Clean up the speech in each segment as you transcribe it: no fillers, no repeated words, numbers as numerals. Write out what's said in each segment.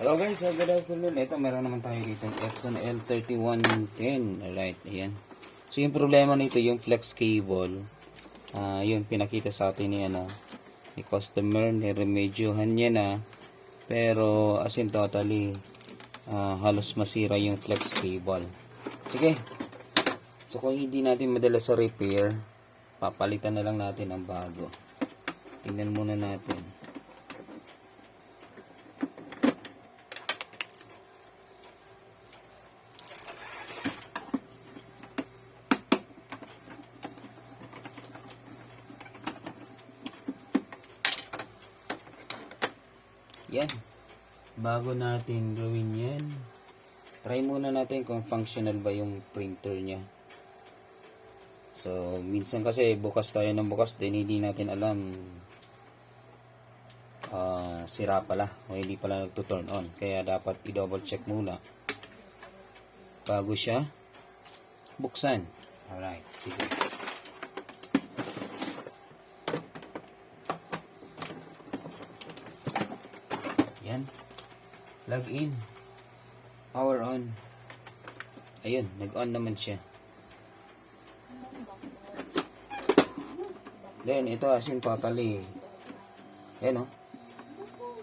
Hello guys, good afternoon. Ito, meron naman tayo dito Epson L3110. Alright, ayan. So, yung problema nito, yung flex cable, yung pinakita sa atin ni, ni customer, niremedyohan niya na. Pero, as in totally, halos masira yung flex cable. Sige. So, kung hindi natin madala sa repair, papalitan na lang natin ang bago. Tingnan muna natin. Yan. Bago natin gawin yan, try muna natin kung functional ba yung printer niya. So, minsan kasi bukas tayo ng bukas din, hindi natin alam sira pala o hindi pala nagto-turn on. Kaya dapat i-double check muna bago siya buksan. Alright, sige. Yan. Plug in. Power on. Ayun, nag-on naman siya. Then, ito as in totally. Ayan o.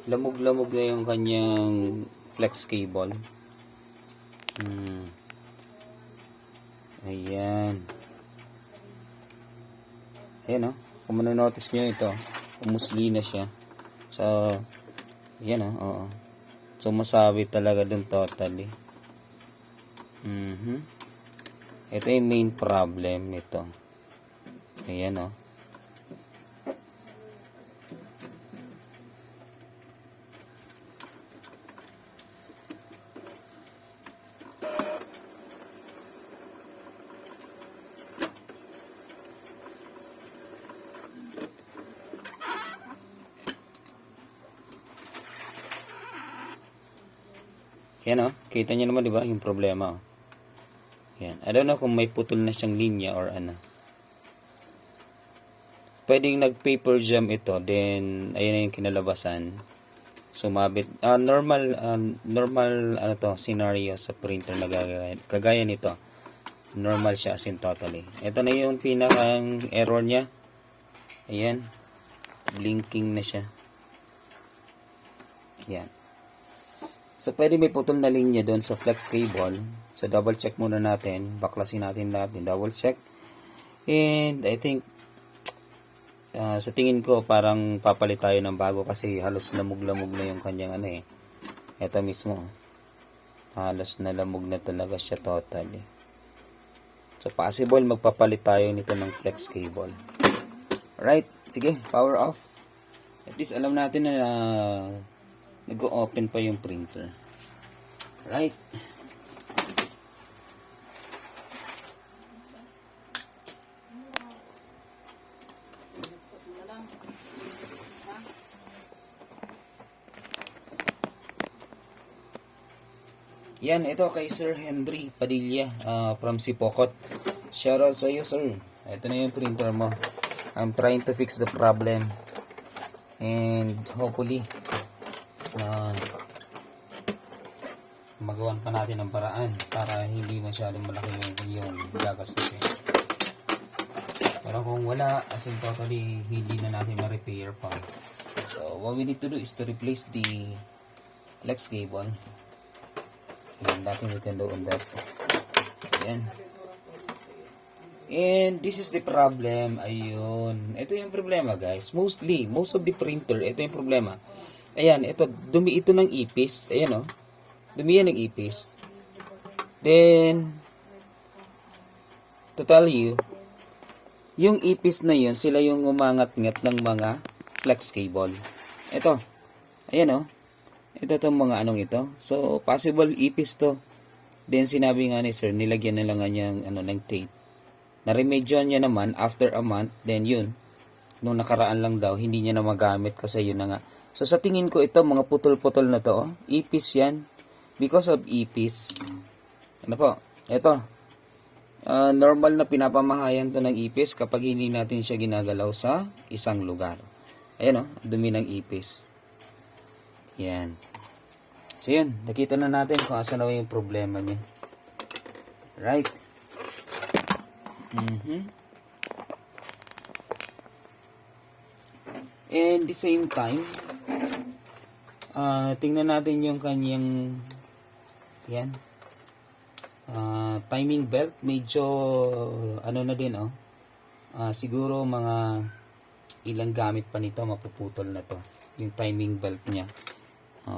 Lamog-lamog na yung kanyang flex cable. Ayan. Ayan o. Kung manonotice nyo ito, umusli na siya. So, yan o. Oo. So, masabi talaga dun totally. Ito yung main problem nito. Ayan o. Yan o. Kita nyo naman diba yung problema o. Yan. I don't know kung may putol na siyang linya or ano. Pwedeng nag-paper jam ito. Then, ayun na yung kinalabasan. Sumabit. Normal ano to, scenario sa printer na kagaya nito. Normal siya as in totally. Ito na yung pinakang error niya. Ayan. Blinking na siya. Yan. So, pwede may putol na linya doon sa flex cable. So, double check muna natin. Baklasin natin lahat. Double check. And, I think, sa tingin ko, parang papalit tayo ng bago kasi halos lamog-lamog na yung kanyang Ito mismo. Halos na lamog na talaga siya totally. So, possible magpapalit tayo nito ng flex cable. Alright. Sige, power off. At least alam natin na nag-open pa yung printer. Right. Yan, ito kay Sir Henry Padilla from Sipocot. Shoutout sa iyo, sir. Ito na yung printer mo. I'm trying to fix the problem. And hopefully magawan pa natin ng paraan para hindi masyadong malaki yung gagastusin. Pero kung wala, as in totally hindi na natin ma-repair pa. So what we need to do is to replace the flex cable. And nothing we can do on that. Ayan. And this is the problem. Ayun. Ito yung problema, guys. Most of the printer, ito yung problema. Ayan, ito, dumi ito ng ipis. Ayan, dumi yan ng ipis. Then, to tell you, yung ipis na yun, sila yung umangat-ngat ng mga flex cable. Ito, ayan ito itong mga ito. So, possible ipis to. Then, sinabi nga ni sir, nilagyan na lang niyang ng tape. Na-remedyohan niya naman after a month. Then, yun, nung nakaraan lang daw, hindi niya na magamit kasi yun na nga. So, sa tingin ko ito, mga putol-putol na to, ipis yan. Because of ipis. Ano po? Ito. Normal na pinapamahayan to ng ipis kapag hindi natin siya ginagalaw sa isang lugar. Ayan dumi ng ipis. Yan. So yun, nakita na natin kung asan na yung problema niya. Right. And the same time, tingnan natin yung kanyang yan, timing belt. Medyo ano na din, siguro mga ilang gamit pa nito mapuputol na to yung timing belt niya.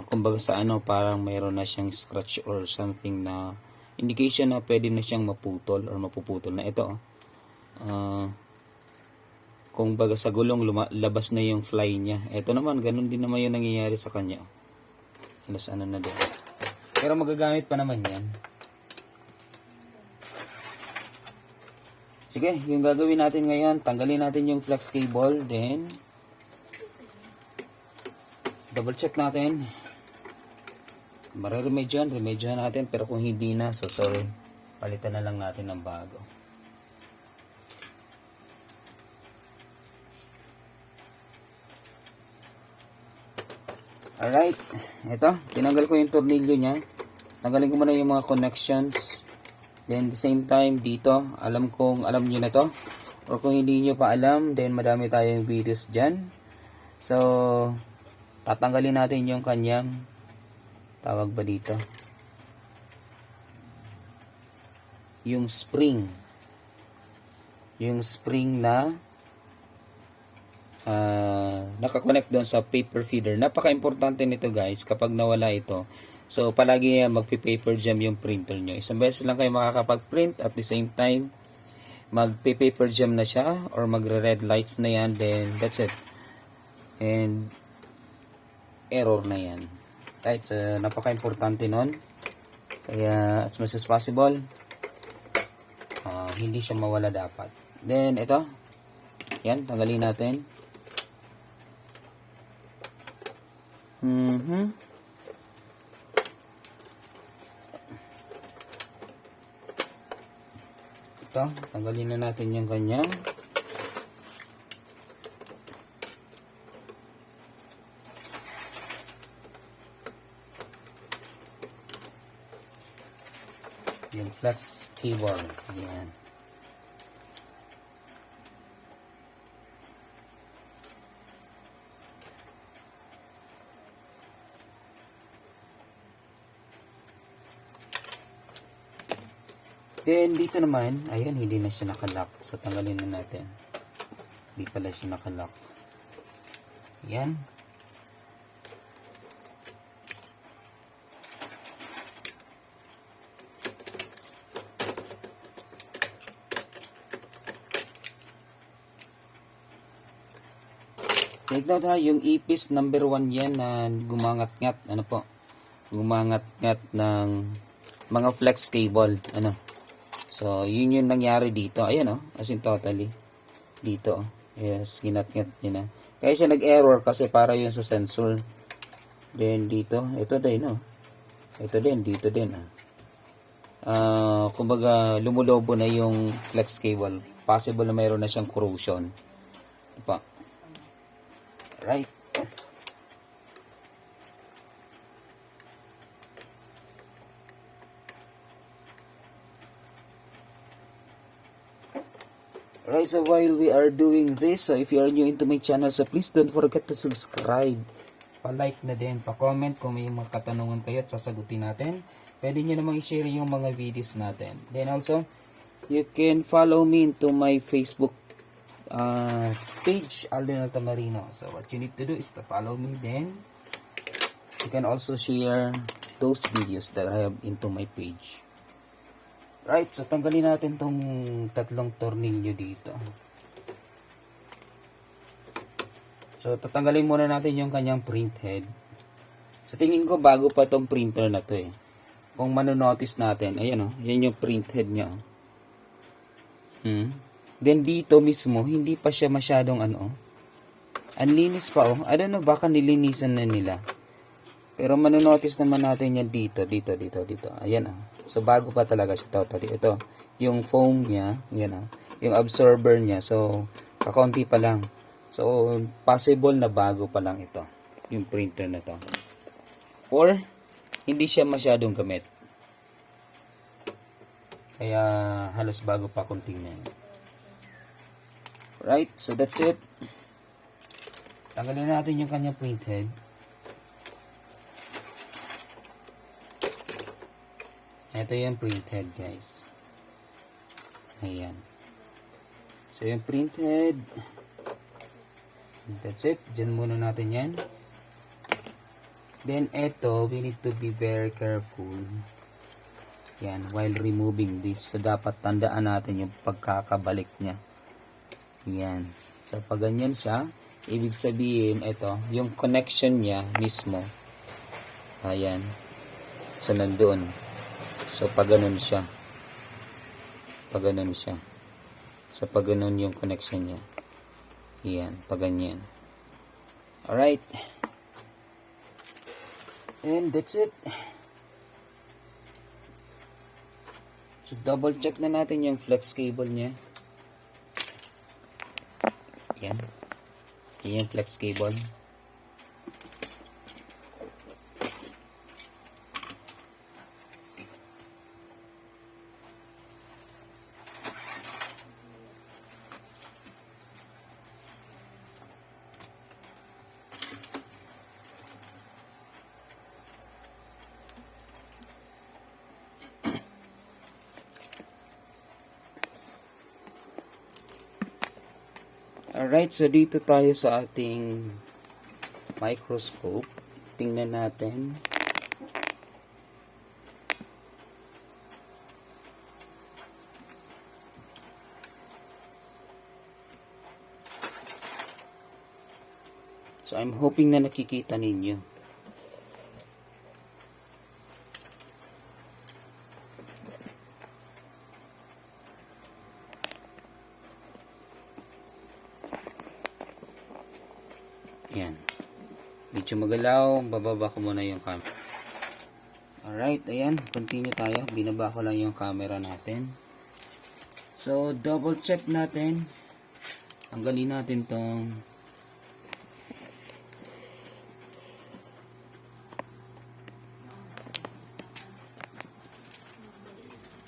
Kumbaga sa parang mayroon na siyang scratch or something na indication na pwede na siyang maputol or mapuputol na ito. Kung baga sa gulong labas na yung fly niya. Ito naman, ganun din naman yung nangyayari sa kanya. Halos na din. Pero magagamit pa naman yan. Sige, yung gagawin natin ngayon, tanggalin natin yung flex cable. Then, double check natin. Remedyohan natin. Pero kung hindi na, so sorry. Palitan na lang natin ng bago. Alright, ito, tinanggal ko yung tornilyo niya. Tanggalin ko muna yung mga connections. Then, the same time, dito, alam nyo na to. Or kung hindi nyo pa alam, then madami tayong videos dyan. So, tatanggalin natin yung kanyang, tawag ba dito? Yung spring. Yung spring na nakakonect doon sa paper feeder. Napaka-importante nito guys kapag nawala ito. So palagi magpi-paper jam yung printer nyo. Isang beses lang kayo makakapag-print, at the same time magpi-paper jam na siya or magre-red lights na yan, then that's it. And error na yan. Right, so napaka-importante nun. Kaya as much as possible hindi siya mawala dapat. Then ito, yan, tanggalin natin. Ito, tanggalin na natin yung kanyang yung flex cable. Yan. Then, dito naman, ayun, hindi na siya nakalock. So, tanggalin na natin. Hindi pala siya nakalock. Yan. Take note ha, yung ipis number 1 yan na gumangat-ngat, gumangat-ngat ng mga flex cable, So, yun yung nangyari dito. Ayan as in totally. Dito, yes, ginat-ngat niya na. Kaya siya nag-error kasi para yun sa sensor. Then, dito, ito din, Ito din, dito din, kumbaga, lumulobo na yung flex cable. Possible na mayroon na siyang corrosion. Diba? Right. Right, so while we are doing this, so if you are new into my channel, so please don't forget to subscribe. Pa-like na din, pa-comment kung may mga katanungan kayo at sasagutin natin. Pwede nyo namang i-share yung mga videos natin. Then also, you can follow me into my Facebook page, Alden Altamarino. So what you need to do is to follow me, then you can also share those videos that I have into my page. Right, so tanggalin natin tong tatlong tornilyo dito. So tatanggalin muna natin yung kanyang print head. Sa tingin ko bago pa tong printer na to Kung manonotice natin, ayan yan yung print head niya. Then dito mismo, hindi pa siya masyadong ang linis pa I don't know, baka nilinisan na nila. Pero manonotice naman natin yan dito. Ayan So, bago pa talaga siya totally. Ito, yung foam niya, yan yung absorber niya. So, kakonti pa lang. So, possible na bago pa lang ito. Yung printer na to. Or, hindi siya masyadong gamit. Kaya halos bago pa akong tingnan. Right, so that's it. Tanggalin natin yung kanyang printhead. Ito yung printhead, guys. Ayan. So yung printhead. That's it. Diyan muna natin yan. Then ito, we need to be very careful. Yan, while removing this. So dapat tandaan natin yung pagkakabalik niya. Yan. So pag ganyan siya, ibig sabihin ito, yung connection niya mismo. Ayan. So nandoon. So pag ganun siya. Pag ganun siya. So pag ganun yung connection niya. Yan, pag ganyan. Alright. And that's it. So double check na natin yung flex cable niya. Yan. Yan yung flex cable. Alright, so dito tayo sa ating microscope. Tingnan natin. So I'm hoping na nakikita ninyo. Yan. Medyo magalaw. Bababa ko muna yung camera. Alright, ayan. Continue tayo. Binaba ko lang yung camera natin. So, double check natin. Tanggalin natin tong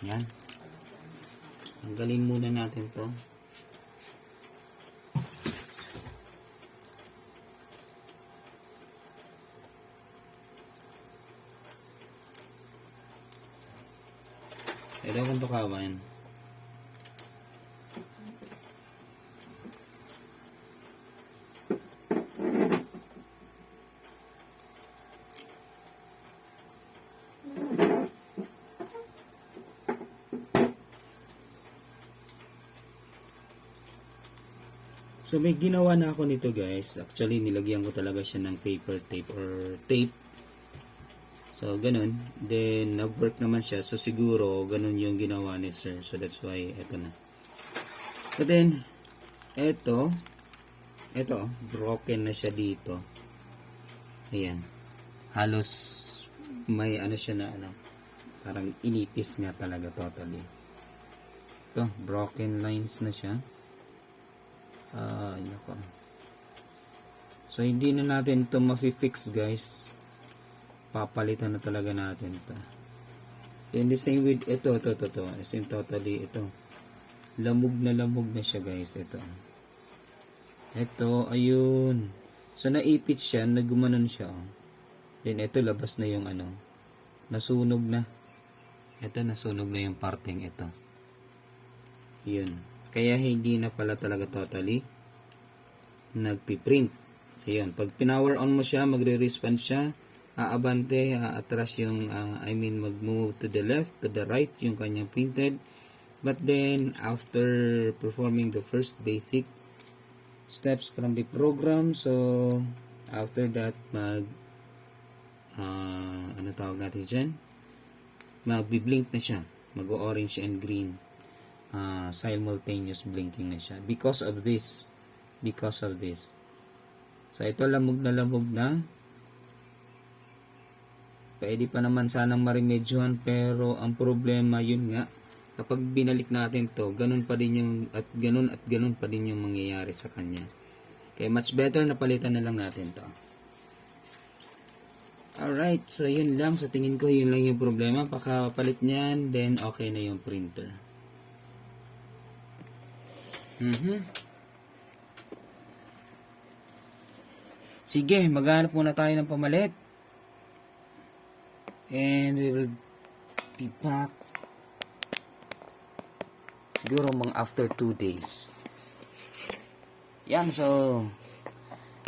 yan. Tanggalin muna natin to. Ito kung tukawan. So may ginawa na ako nito, guys. Actually nilagyan ko talaga siya ng paper tape or tape. So ganun. Then nag-work naman siya. So siguro ganun yung ginawa ni sir. So that's why eto na. So then eto broken na siya dito. Ayan. Halos may ano siya na ano. Parang inipis nga talaga totally. Ito, broken lines na siya. Nako. So hindi na natin ito ma-fix, guys. Papalitan na talaga natin ito. And the same with ito. As in totally ito. Lamog na siya, guys. Ito, ayun. So naipit siya, nagumanon siya. Oh. Then ito, labas na yung ano. Nasunog na. Ito, nasunog na yung parteng ito. Yun. Kaya hindi na pala talaga totally nagpiprint. So yun, pag pinower on mo siya, magre-respond siya, aabante, atras yung, mag-move to the left, to the right, yung kanyang printed. But then, after performing the first basic steps from the program, so, after that, ano tawag natin dyan? Mag-blink na siya. Mag-orange and green. Simultaneous blinking na siya because of this. So ito, lamog na. Pwede pa naman sanang maremedyohan, pero ang problema yun nga, kapag binalik natin to, ganun pa din yung ganun pa din yung mangyayari sa kanya. Kaya much better na palitan na lang natin to. Alright, so yun lang. Sa tingin ko, yun lang yung problema. Pakapalit niyan, then okay na yung printer. Sige, maghanap muna tayo ng pamalit. And we will be back siguro mga after 2 days. Yan, so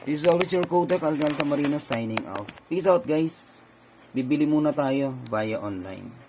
this is always your Kodak Aldal Tamarino signing off. Peace out guys. Bibili muna tayo via online.